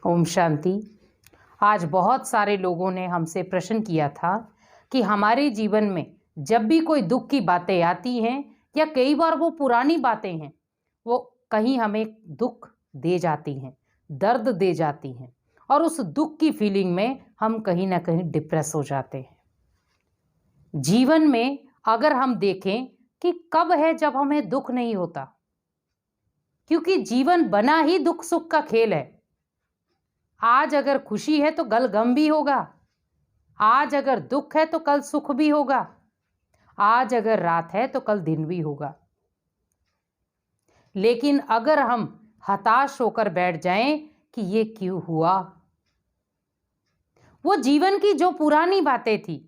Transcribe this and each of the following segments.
ओम शांति। आज बहुत सारे लोगों ने हमसे प्रश्न किया था कि हमारे जीवन में जब भी कोई दुख की बातें आती हैं या कई बार वो पुरानी बातें हैं, वो कहीं हमें दुख दे जाती हैं, दर्द दे जाती हैं और उस दुख की फीलिंग में हम कहीं ना कहीं डिप्रेस हो जाते हैं। जीवन में अगर हम देखें कि कब है जब हमें दुख नहीं होता, क्योंकि जीवन बना ही दुख सुख का खेल है। आज अगर खुशी है तो कल गम भी होगा, आज अगर दुख है तो कल सुख भी होगा, आज अगर रात है तो कल दिन भी होगा। लेकिन अगर हम हताश होकर बैठ जाएं कि ये क्यों हुआ, वो जीवन की जो पुरानी बातें थी,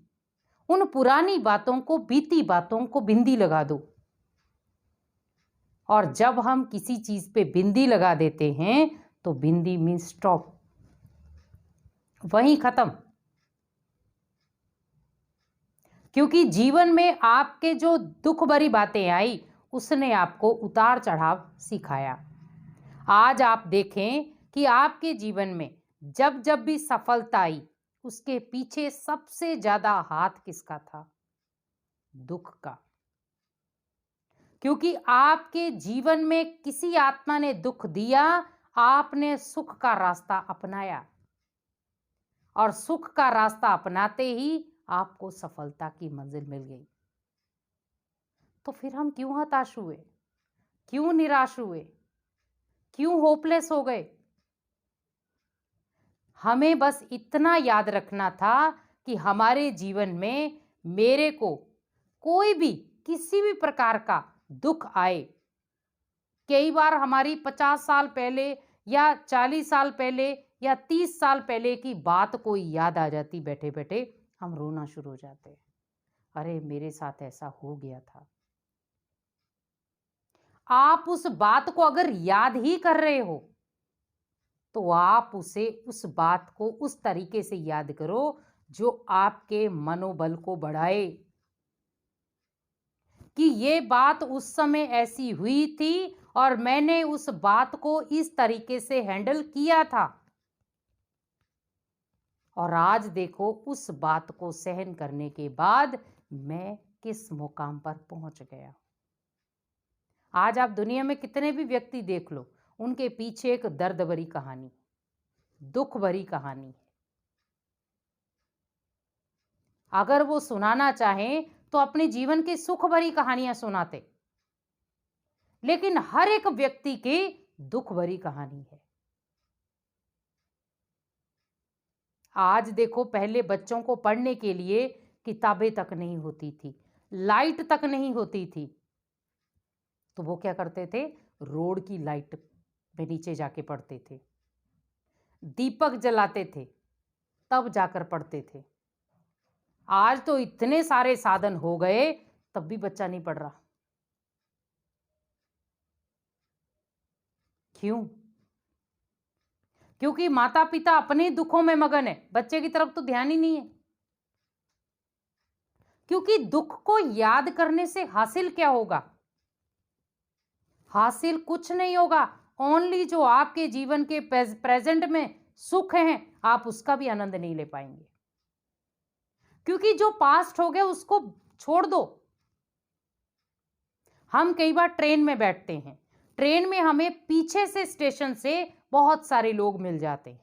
उन पुरानी बातों को, बीती बातों को बिंदी लगा दो। और जब हम किसी चीज पे बिंदी लगा देते हैं तो बिंदी मीन्स स्टॉप, वहीं खत्म। क्योंकि जीवन में आपके जो दुख भरी बातें आई, उसने आपको उतार चढ़ाव सिखाया। आज आप देखें कि आपके जीवन में जब जब भी सफलता आई, उसके पीछे सबसे ज्यादा हाथ किसका था? दुख का। क्योंकि आपके जीवन में किसी आत्मा ने दुख दिया, आपने सुख का रास्ता अपनाया और सुख का रास्ता अपनाते ही आपको सफलता की मंजिल मिल गई। तो फिर हम क्यों हताश हुए, क्यों निराश हुए, क्यों होपलेस हो गए? हमें बस इतना याद रखना था कि हमारे जीवन में मेरे को कोई भी किसी भी प्रकार का दुख आए, कई बार हमारी 50 साल पहले या 40 साल पहले या 30 साल पहले की बात कोई याद आ जाती, बैठे बैठे हम रोना शुरू हो जाते। अरे मेरे साथ ऐसा हो गया था। आप उस बात को अगर याद ही कर रहे हो तो आप उस बात को उस तरीके से याद करो जो आपके मनोबल को बढ़ाए कि ये बात उस समय ऐसी हुई थी और मैंने उस बात को इस तरीके से हैंडल किया था और आज देखो उस बात को सहन करने के बाद मैं किस मुकाम पर पहुंच गया। आज आप दुनिया में कितने भी व्यक्ति देख लो, उनके पीछे एक दर्द भरी कहानी, दुख भरी कहानी है। अगर वो सुनाना चाहें तो अपने जीवन की सुख भरी कहानियां सुनाते, लेकिन हर एक व्यक्ति की दुख भरी कहानी है। आज देखो, पहले बच्चों को पढ़ने के लिए किताबें तक नहीं होती थी, लाइट तक नहीं होती थी, तो वो क्या करते थे? रोड की लाइट में नीचे जाके पढ़ते थे, दीपक जलाते थे, तब जाकर पढ़ते थे। आज तो इतने सारे साधन हो गए, तब भी बच्चा नहीं पढ़ रहा। क्यों? क्योंकि माता पिता अपने दुखों में मगन है, बच्चे की तरफ तो ध्यान ही नहीं है। क्योंकि दुख को याद करने से हासिल क्या होगा? हासिल कुछ नहीं होगा। ओनली जो आपके जीवन के प्रेजेंट में सुख हैं, आप उसका भी आनंद नहीं ले पाएंगे। क्योंकि जो पास्ट हो गया उसको छोड़ दो। हम कई बार ट्रेन में बैठते हैं, ट्रेन में हमें पीछे से स्टेशन से बहुत सारे लोग मिल जाते हैं,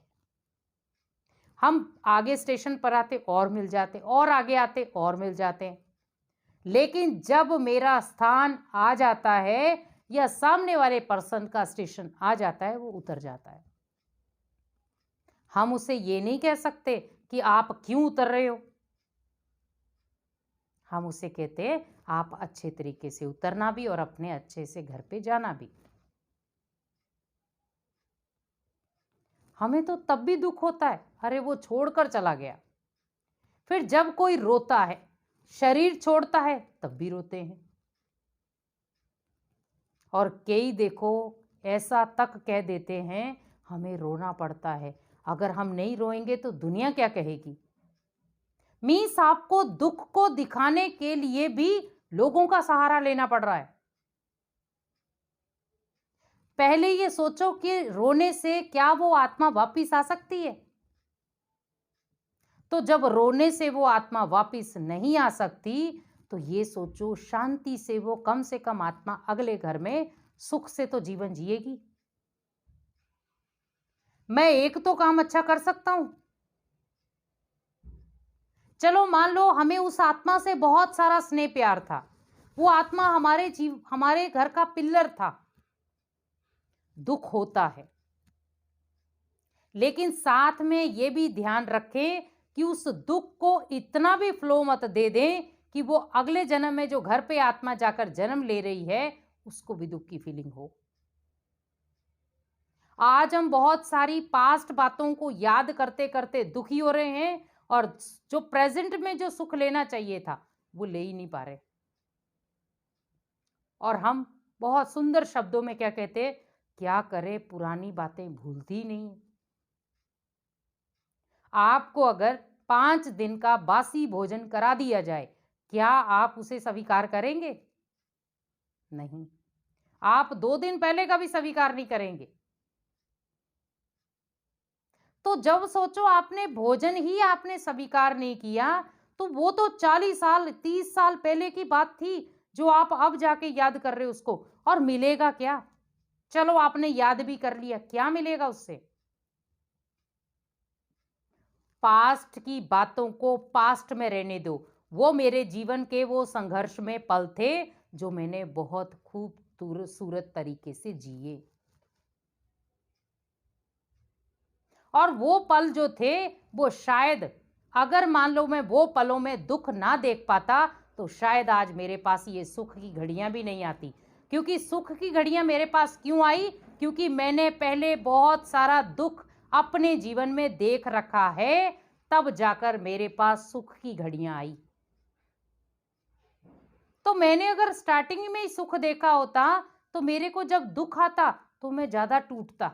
हम आगे स्टेशन पर आते और मिल जाते, और आगे आते और मिल जाते हैं। लेकिन जब मेरा स्थान आ जाता है या सामने वाले पर्सन का स्टेशन आ जाता है, वो उतर जाता है। हम उसे ये नहीं कह सकते कि आप क्यों उतर रहे हो, हम उसे कहते हैं आप अच्छे तरीके से उतरना भी और अपने अच्छे से घर पे जाना भी। हमें तो तब भी दुख होता है, अरे वो छोड़कर चला गया। फिर जब कोई रोता है, शरीर छोड़ता है, तब भी रोते हैं। और कई देखो ऐसा तक कह देते हैं हमें रोना पड़ता है, अगर हम नहीं रोएंगे तो दुनिया क्या कहेगी। मीन्स आपको दुख को दिखाने के लिए भी लोगों का सहारा लेना पड़ रहा है। पहले ये सोचो कि रोने से क्या वो आत्मा वापिस आ सकती है? तो जब रोने से वो आत्मा वापिस नहीं आ सकती, तो ये सोचो शांति से वो कम से कम आत्मा अगले घर में सुख से तो जीवन जिएगी। मैं एक तो काम अच्छा कर सकता हूं। चलो मान लो हमें उस आत्मा से बहुत सारा स्नेह प्यार था, वो आत्मा हमारे घर का पिल्लर था। दुख होता है, लेकिन साथ में ये भी ध्यान रखें कि उस दुख को इतना भी फ्लो मत दे दें कि वो अगले जन्म में जो घर पे आत्मा जाकर जन्म ले रही है उसको भी दुख की फीलिंग हो। आज हम बहुत सारी पास्ट बातों को याद करते करते दुखी हो रहे हैं और जो प्रेजेंट में जो सुख लेना चाहिए था वो ले ही नहीं पा रहे। और हम बहुत सुंदर शब्दों में क्या कहते, क्या करें पुरानी बातें भूलती नहीं। आपको अगर 5 दिन का बासी भोजन करा दिया जाए, क्या आप उसे स्वीकार करेंगे? नहीं। आप 2 दिन पहले का भी स्वीकार नहीं करेंगे। तो जब सोचो आपने भोजन ही आपने स्वीकार नहीं किया, तो वो तो 40 साल 30 साल पहले की बात थी जो आप अब जाके याद कर रहे हो उसको। और मिलेगा क्या? चलो आपने याद भी कर लिया, क्या मिलेगा उससे? पास्ट की बातों को पास्ट में रहने दो। वो मेरे जीवन के वो संघर्ष में पल थे जो मैंने बहुत खूबसूरत तरीके से जिए। और वो पल जो थे वो शायद, अगर मान लो मैं वो पलों में दुख ना देख पाता तो शायद आज मेरे पास ये सुख की घड़ियां भी नहीं आती। क्योंकि सुख की घड़ियां मेरे पास क्यों आई? क्योंकि मैंने पहले बहुत सारा दुख अपने जीवन में देख रखा है, तब जाकर मेरे पास सुख की घड़ियां आई। तो मैंने अगर स्टार्टिंग में ही सुख देखा होता तो मेरे को जब दुख आता तो मैं ज्यादा टूटता।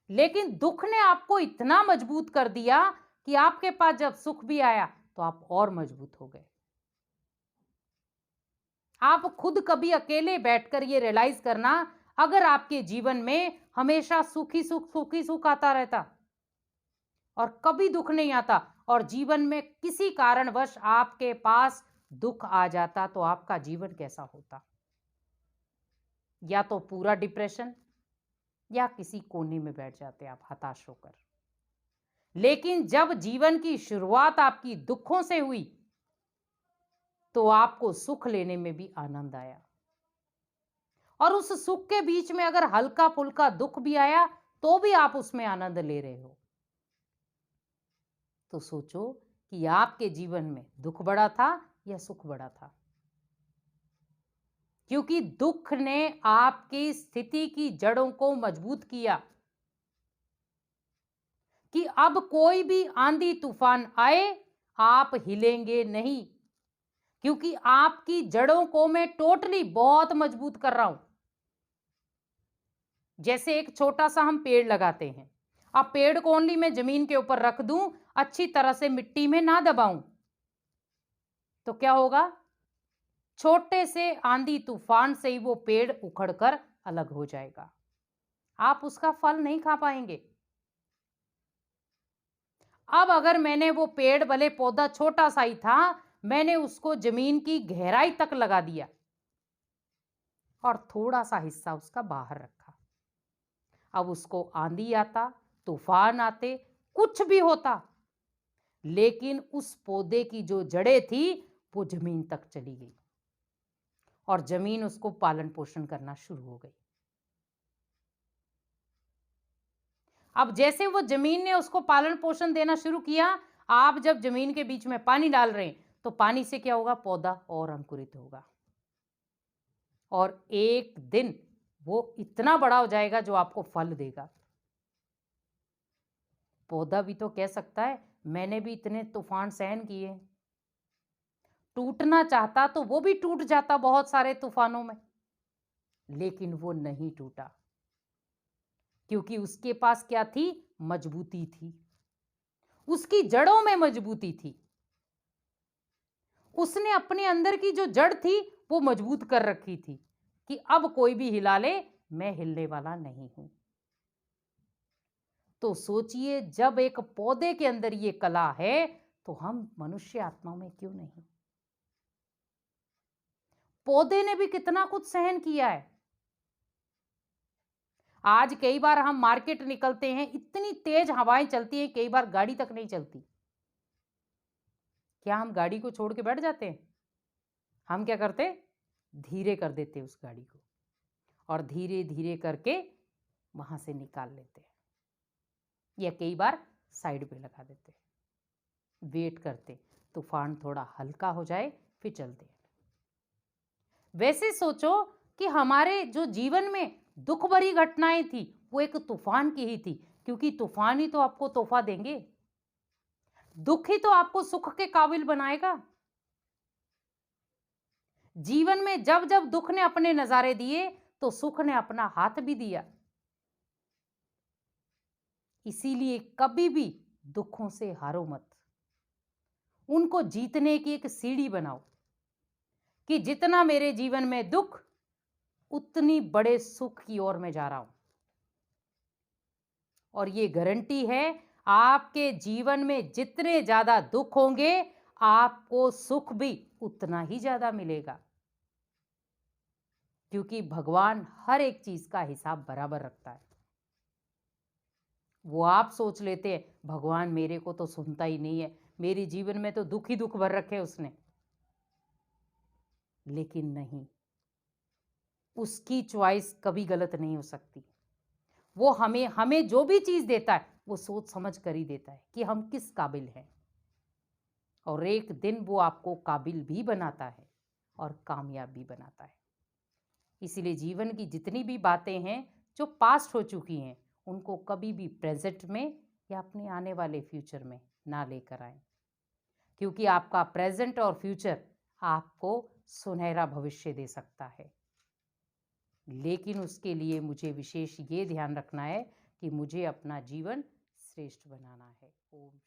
लेकिन दुख ने आपको इतना मजबूत कर दिया कि आपके पास जब सुख भी आया तो आप और मजबूत हो गए। आप खुद कभी अकेले बैठकर ये रियलाइज करना, अगर आपके जीवन में हमेशा सुखी सुख आता रहता और कभी दुख नहीं आता, और जीवन में किसी कारणवश आपके पास दुख आ जाता, तो आपका जीवन कैसा होता? या तो पूरा डिप्रेशन, या किसी कोने में बैठ जाते आप हताश होकर। लेकिन जब जीवन की शुरुआत आपकी दुखों से हुई तो आपको सुख लेने में भी आनंद आया। और उस सुख के बीच में अगर हल्का फुल्का दुख भी आया तो भी आप उसमें आनंद ले रहे हो। तो सोचो कि आपके जीवन में दुख बड़ा था या सुख बड़ा था? क्योंकि दुख ने आपकी स्थिति की जड़ों को मजबूत किया कि अब कोई भी आंधी तूफान आए आप हिलेंगे नहीं, क्योंकि आपकी जड़ों को मैं टोटली बहुत मजबूत कर रहा हूं। जैसे एक छोटा सा हम पेड़ लगाते हैं, अब पेड़ को ओनली मैं जमीन के ऊपर रख दूं, अच्छी तरह से मिट्टी में ना दबाऊं, तो क्या होगा? छोटे से आंधी तूफान से ही वो पेड़ उखड़कर अलग हो जाएगा। आप उसका फल नहीं खा पाएंगे। अब अगर मैंने वो पेड़ भले पौधा छोटा सा ही था, मैंने उसको जमीन की गहराई तक लगा दिया और थोड़ा सा हिस्सा उसका बाहर रखा। अब उसको आंधी आता, तूफान आते, कुछ भी होता, लेकिन उस पौधे की जो जड़ें थी वो जमीन तक चली गई और जमीन उसको पालन पोषण करना शुरू हो गई। अब जैसे वो जमीन ने उसको पालन पोषण देना शुरू किया, आप जब जमीन के बीच में पानी डाल रहे हैं तो पानी से क्या होगा? पौधा और अंकुरित होगा और एक दिन वो इतना बड़ा हो जाएगा जो आपको फल देगा। पौधा भी तो कह सकता है मैंने भी इतने तूफान सहन किए। टूटना चाहता तो वो भी टूट जाता बहुत सारे तूफानों में, लेकिन वो नहीं टूटा क्योंकि उसके पास क्या थी? मजबूती थी, उसकी जड़ों में मजबूती थी। उसने अपने अंदर की जो जड़ थी वो मजबूत कर रखी थी। कि अब कोई भी हिला ले, मैं हिलने वाला नहीं हूं। तो सोचिए, जब एक पौधे के अंदर ये कला है, तो हम मनुष्य आत्मा में क्यों नहीं? पौधे ने भी कितना कुछ सहन किया है। आज कई बार हम मार्केट निकलते हैं, इतनी तेज हवाएं चलती हैं, कई बार गाड़ी तक नहीं चलती। क्या हम गाड़ी को छोड़ के बैठ जाते हैं? हम क्या करते? धीरे कर देते उस गाड़ी को, और धीरे धीरे करके वहां से निकाल लेते हैं, या कई बार साइड पे लगा देते हैं, वेट करते तूफान थोड़ा हल्का हो जाए फिर चलते हैं। वैसे सोचो कि हमारे जो जीवन में दुख भरी घटनाएं थी, वो एक तूफान की ही थी, क्योंकि तूफान ही तो आपको तोहफा देंगे। दुख ही तो आपको सुख के काबिल बनाएगा। जीवन में जब जब दुख ने अपने नजारे दिए, तो सुख ने अपना हाथ भी दिया। इसीलिए कभी भी दुखों से हारो मत, उनको जीतने की एक सीढ़ी बनाओ कि जितना मेरे जीवन में दुख, उतनी बड़े सुख की ओर मैं जा रहा हूं। और ये गारंटी है, आपके जीवन में जितने ज्यादा दुख होंगे, आपको सुख भी उतना ही ज्यादा मिलेगा, क्योंकि भगवान हर एक चीज का हिसाब बराबर रखता है। वो आप सोच लेते हैं भगवान मेरे को तो सुनता ही नहीं है, मेरे जीवन में तो दुख ही दुख भर रखे उसने, लेकिन नहीं, उसकी चॉइस कभी गलत नहीं हो सकती। वो हमें हमें जो भी चीज देता है, वो सोच समझ कर ही देता है कि हम किस काबिल हैं, और एक दिन वो आपको काबिल भी बनाता है और कामयाब भी बनाता है। इसीलिए जीवन की जितनी भी बातें हैं जो पास्ट हो चुकी हैं, उनको कभी भी प्रेजेंट में या अपने आने वाले फ्यूचर में ना लेकर आए, क्योंकि आपका प्रेजेंट और फ्यूचर आपको सुनहरा भविष्य दे सकता है। लेकिन उसके लिए मुझे विशेष ये ध्यान रखना है कि मुझे अपना जीवन श्रेष्ठ बनाना है। ओम